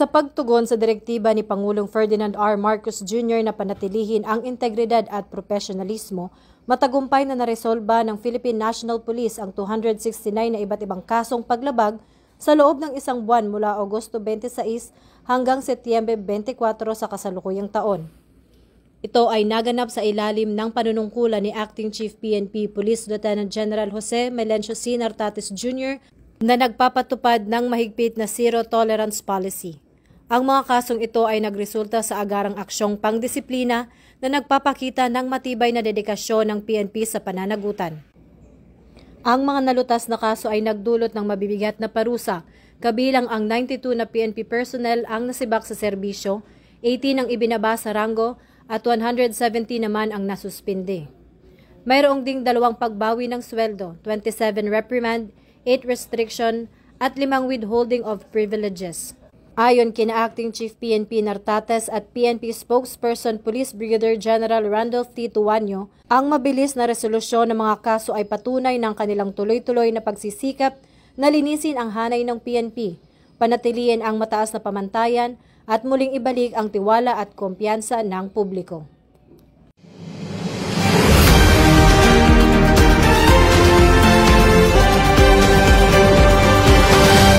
Sa pagtugon sa direktiba ni Pangulong Ferdinand R. Marcos Jr. na panatilihin ang integridad at profesionalismo, matagumpay na naresolba ng Philippine National Police ang 269 na iba't ibang kasong paglabag sa loob ng isang buwan mula Agosto 26 hanggang Setyembre 24 sa kasalukuyang taon. Ito ay naganap sa ilalim ng panunungkulan ni Acting Chief PNP Police Lieutenant General Jose Melencio C. Nartates Jr. na nagpapatupad ng mahigpit na zero tolerance policy. Ang mga kasong ito ay nagresulta sa agarang aksyong pangdisiplina na nagpapakita ng matibay na dedikasyon ng PNP sa pananagutan. Ang mga nalutas na kaso ay nagdulot ng mabibigat na parusa, kabilang ang 92 na PNP personnel ang nasibak sa serbisyo, 18 ang ibinaba sa ranggo at 170 naman ang nasuspinde. Mayroong ding 2 pagbawi ng sweldo, 27 reprimand, 8 restriction at 5 withholding of privileges. Ayon kina Acting Chief PNP Nartates at PNP Spokesperson Police Brigadier General Randolph T. Tuanyo, ang mabilis na resolusyon ng mga kaso ay patunay ng kanilang tuloy-tuloy na pagsisikap na linisin ang hanay ng PNP, panatilihin ang mataas na pamantayan at muling ibalik ang tiwala at kumpiyansa ng publiko.